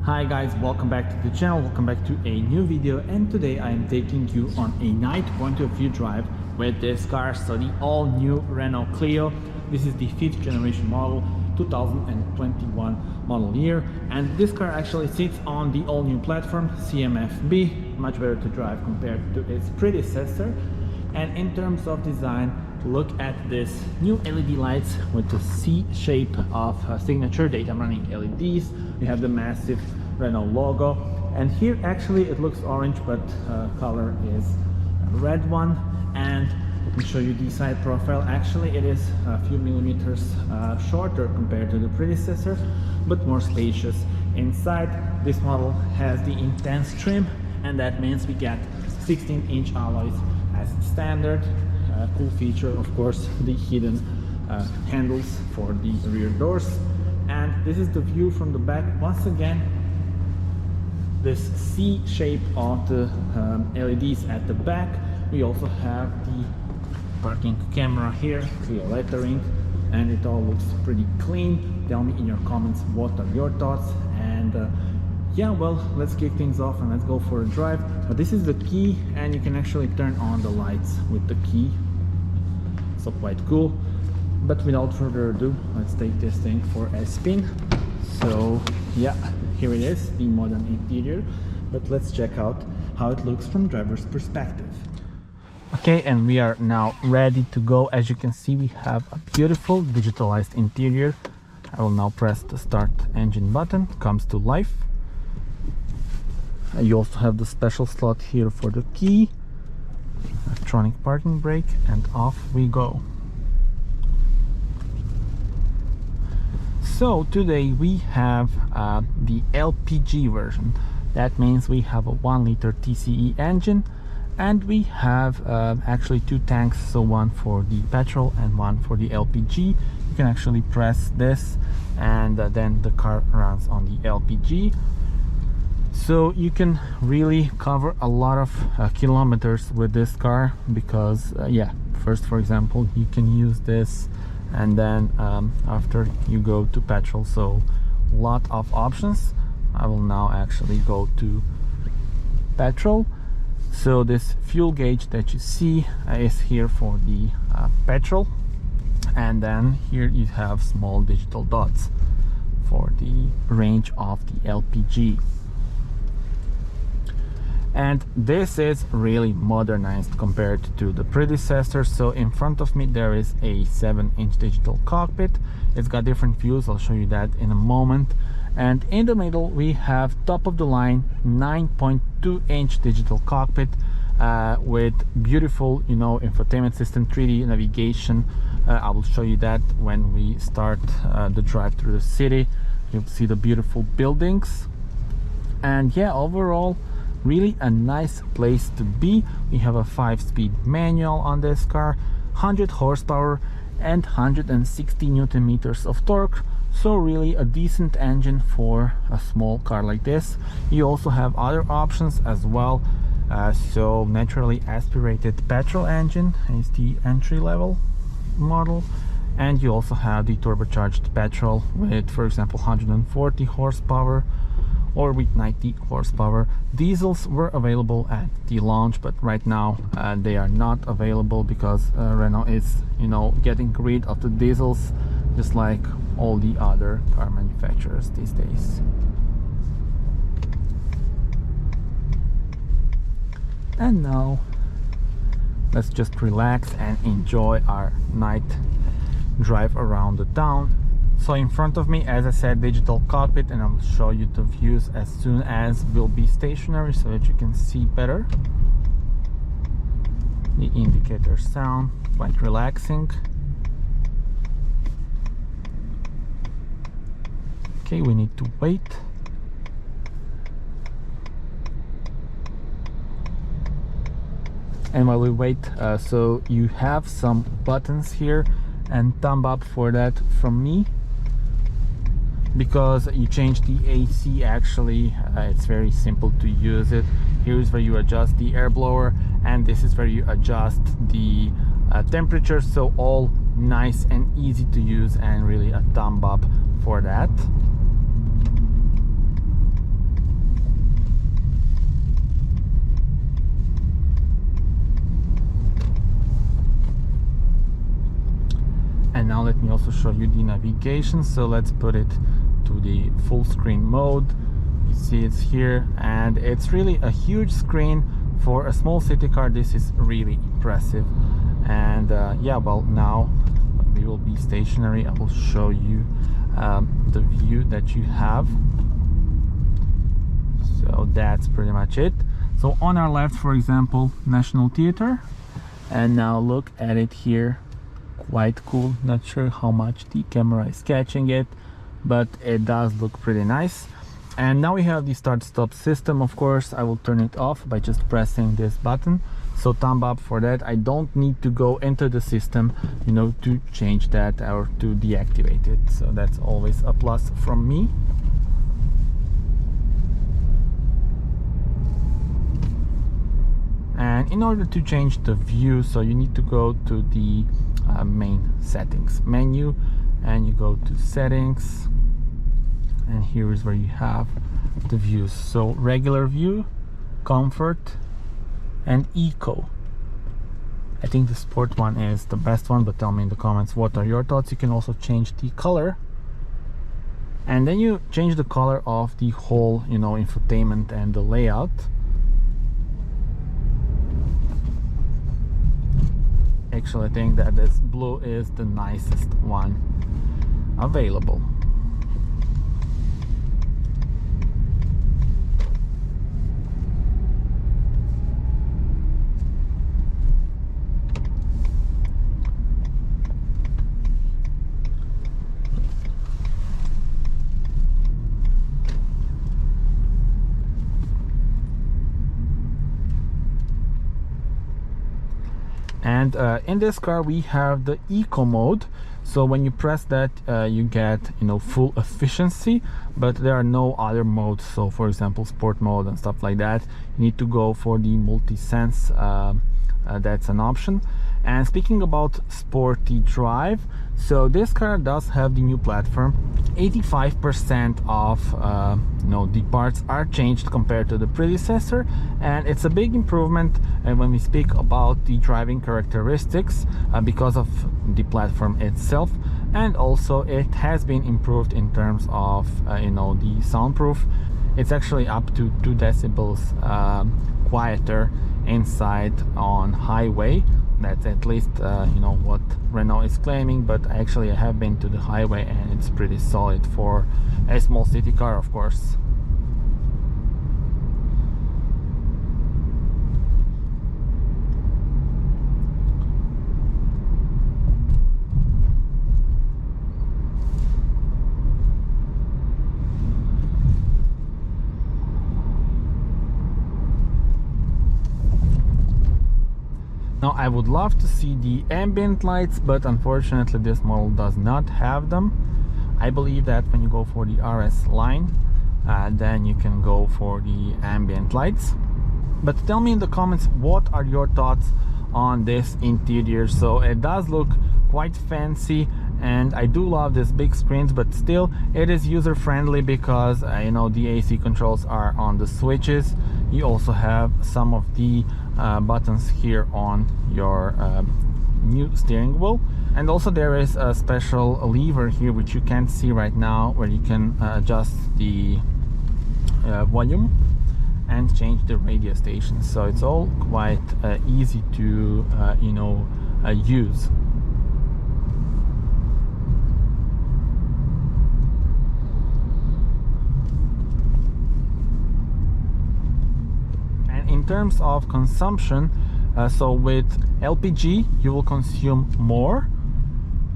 Hi guys, welcome back to the channel, welcome back to a new video, and today I am taking you on a night point of view drive with this car. So the all new Renault Clio. This is the 5th generation model, 2021 model year, and this car actually sits on the all new platform CMF-B, much better to drive compared to its predecessor. And in terms of design, look at this new LED lights with the C shape of signature daytime running LEDs. We have the massive Renault logo, and here actually it looks orange, but color is a red one. And let me show you the side profile. Actually it is a few millimeters shorter compared to the predecessor, but more spacious inside. This model has the Intens trim, and that means we get 16-inch alloys as standard. Cool feature, of course, the hidden handles for the rear doors. And this is the view from the back. Once again, this C shape of the LEDs at the back. We also have the parking camera here, clear lettering, and it all looks pretty clean. Tell me in your comments what are your thoughts. And yeah, well, let's kick things off and let's go for a drive. This is the key, and you can actually turn on the lights with the key, so quite cool. But without further ado, let's take this thing for a spin. So yeah, here it is, the modern interior, but let's check out how it looks from driver's perspective. Okay, and we are now ready to go. As you can see, we have a beautiful digitalized interior. I will now press the start engine button, comes to life. You also have the special slot here for the key, electronic parking brake, and off we go. So today we have the LPG version. That means we have a 1-liter TCe engine, and we have actually two tanks, so one for the petrol and one for the LPG. You can actually press this, and then the car runs on the LPG. So you can really cover a lot of kilometers with this car, because yeah, first, for example, you can use this, and then after you go to petrol. So a lot of options. I will now actually go to petrol. So this fuel gauge that you see is here for the petrol, and then here you have small digital dots for the range of the LPG. And this is really modernized compared to the predecessor. So in front of me there is a 7-inch digital cockpit. It's got different views, I'll show you that in a moment. And in the middle we have top of the line 9.2-inch digital cockpit with beautiful, you know, infotainment system, 3D navigation. I will show you that when we start the drive through the city. You'll see the beautiful buildings, and yeah, overall really a nice place to be. We have a 5-speed manual on this car, 100 horsepower and 160 newton meters of torque. So really a decent engine for a small car like this. You also have other options as well. So naturally aspirated petrol engine is the entry-level model, and you also have the turbocharged petrol with, for example, 140 horsepower or with 90 horsepower. Diesels were available at the launch, but right now they are not available, because Renault is, you know, getting rid of the diesels, just like all the other car manufacturers these days. And now let's just relax and enjoy our night drive around the town. So in front of me, as I said, digital cockpit, and I'll show you the views as soon as we'll be stationary so that you can see better. The indicators sound quite relaxing. Okay, we need to wait. And while we wait, so you have some buttons here, and thumb up for that from me, because you change the AC. Actually it's very simple to use it. Here's where you adjust the air blower, and this is where you adjust the temperature. So all nice and easy to use, and really a thumb up for that. also show you the navigation. So let's put it to the full screen mode. You see it's here, and it's really a huge screen for a small city car. This is really impressive. And yeah, well, now we will be stationary. I will show you the view that you have. So that's pretty much it. So on our left, for example, National Theatre, and now look at it here. Quite cool. Not sure how much the camera is catching it, but it does look pretty nice. And now we have the start-stop system. Of course, I will turn it off by just pressing this button. So thumb up for that. I don't need to go into the system, you know, to change that or to deactivate it. So that's always a plus from me. And in order to change the view, so you need to go to the main settings menu, and you go to settings, and here is where you have the views. So regular view, comfort, and eco. I think the sport one is the best one, but tell me in the comments what are your thoughts. You can also change the color, and then you change the color of the whole, you know, infotainment and the layout. Actually, I think that this blue is the nicest one available. And in this car we have the eco mode. So when you press that, you get, you know, full efficiency, but there are no other modes. So for example, sport mode and stuff like that, you need to go for the multi-sense. That's an option. And speaking about sporty drive, so this car does have the new platform. 85% of you know, the parts are changed compared to the predecessor, and it's a big improvement. And when we speak about the driving characteristics, because of the platform itself, and also it has been improved in terms of you know, the soundproof. It's actually up to 2 decibels quieter inside on highway. That's at least you know, what Renault is claiming, but actually I have been to the highway and it's pretty solid for a small city car, of course. Now I would love to see the ambient lights, but unfortunately this model does not have them. I believe that when you go for the RS line, then you can go for the ambient lights. But tell me in the comments, what are your thoughts on this interior? So it does look quite fancy, and I do love these big screens, but still it is user friendly because you know, the AC controls are on the switches. You also have some of the buttons here on your new steering wheel, and also there is a special lever here which you can't see right now, where you can adjust the volume and change the radio station. So it's all quite easy to you know, use. In terms of consumption, so with LPG you will consume more,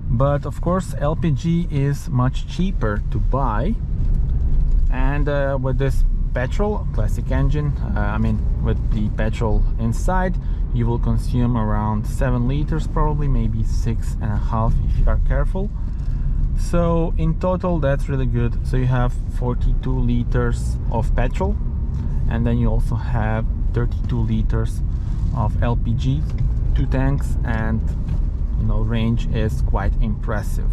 but of course LPG is much cheaper to buy, and with this petrol classic engine, I mean with the petrol inside, you will consume around 7 liters, probably maybe 6.5 if you are careful. So in total that's really good. So you have 42 liters of petrol, and then you also have 32 liters of LPG, 2 tanks, and you know, range is quite impressive.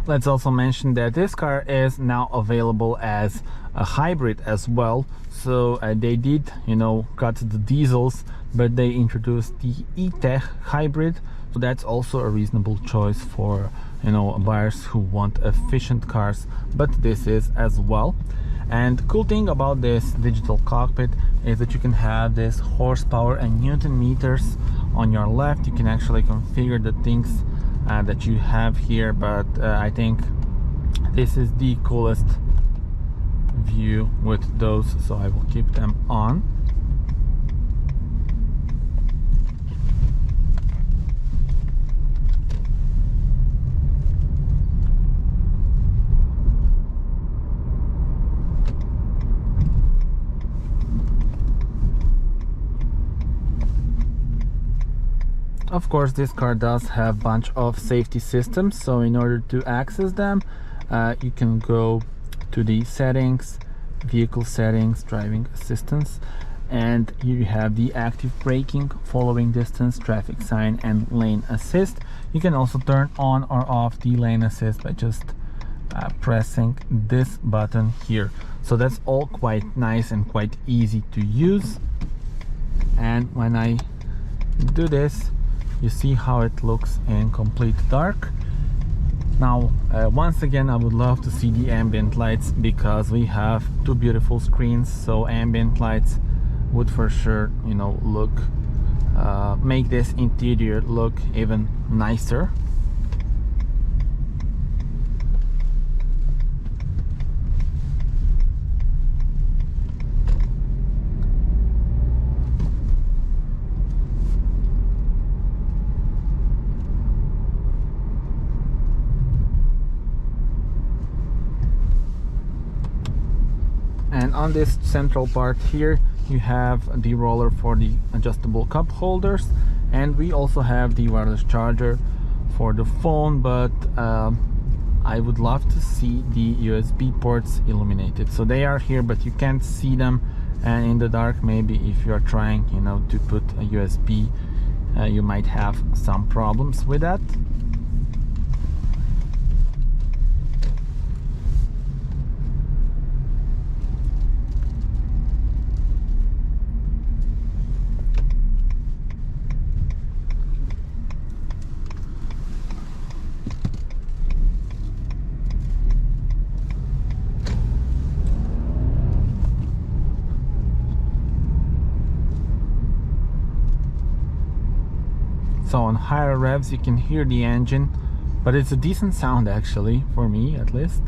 Let's also mention that this car is now available as a hybrid as well. So they did, cut the diesels, but they introduced the E-Tech hybrid. So that's also a reasonable choice for, buyers who want efficient cars, but this is as well. And the cool thing about this digital cockpit is that you can have this horsepower and Newton meters on your left. You can actually configure the things that you have here, but I think this is the coolest view with those, so I will keep them on. Of course, this car does have a bunch of safety systems, so in order to access them, you can go to the settings, vehicle settings, driving assistance, and you have the active braking, following distance, traffic sign, and lane assist. You can also turn on or off the lane assist by just pressing this button here. So that's all quite nice and quite easy to use. And when I do this, you see how it looks in complete dark. Now once again, I would love to see the ambient lights, because we have two beautiful screens, so ambient lights would for sure look make this interior look even nicer. And on this central part here, you have the roller for the adjustable cup holders, and we also have the wireless charger for the phone, but I would love to see the USB ports illuminated. So they are here, but you can't see them, and in the dark, maybe if you're trying to put a USB, you might have some problems with that. So on higher revs you can hear the engine, but it's a decent sound actually, for me at least.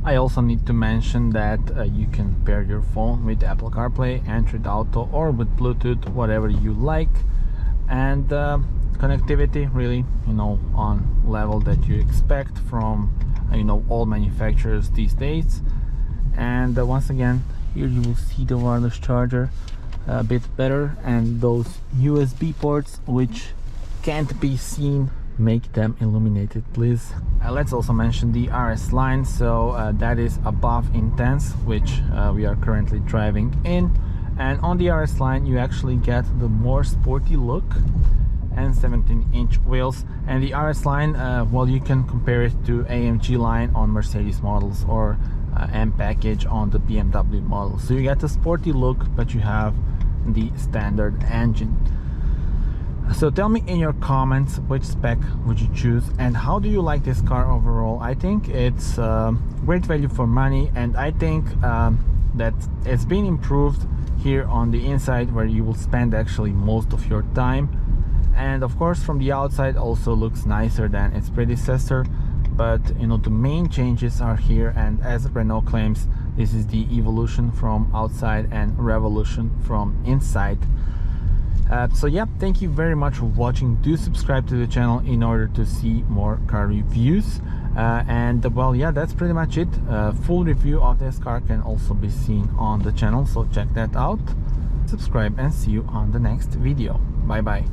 I also need to mention that you can pair your phone with Apple CarPlay, Android Auto, or with Bluetooth, whatever you like, and connectivity really, on level that you expect from all manufacturers these days. And once again, here you will see the wireless charger a bit better, and those USB ports which can't be seen, make them illuminated, please. Let's also mention the RS line. So that is above Intens, which we are currently driving in, and on the RS line you actually get the more sporty look. and 17-inch wheels. And the RS line, well, you can compare it to AMG line on Mercedes models, or M package on the BMW model. So you get a sporty look, but you have the standard engine. So tell me in your comments which spec would you choose and how do you like this car overall. I think it's great value for money, and I think that it's been improved here on the inside, where you will spend actually most of your time. And of course from the outside also looks nicer than its predecessor, but you know, the main changes are here, and as Renault claims, this is the evolution from outside and revolution from inside. So yeah, thank you very much for watching. Do subscribe to the channel in order to see more car reviews, and well, yeah, that's pretty much it. Full review of this car can also be seen on the channel, so check that out. Subscribe and see you on the next video. Bye bye.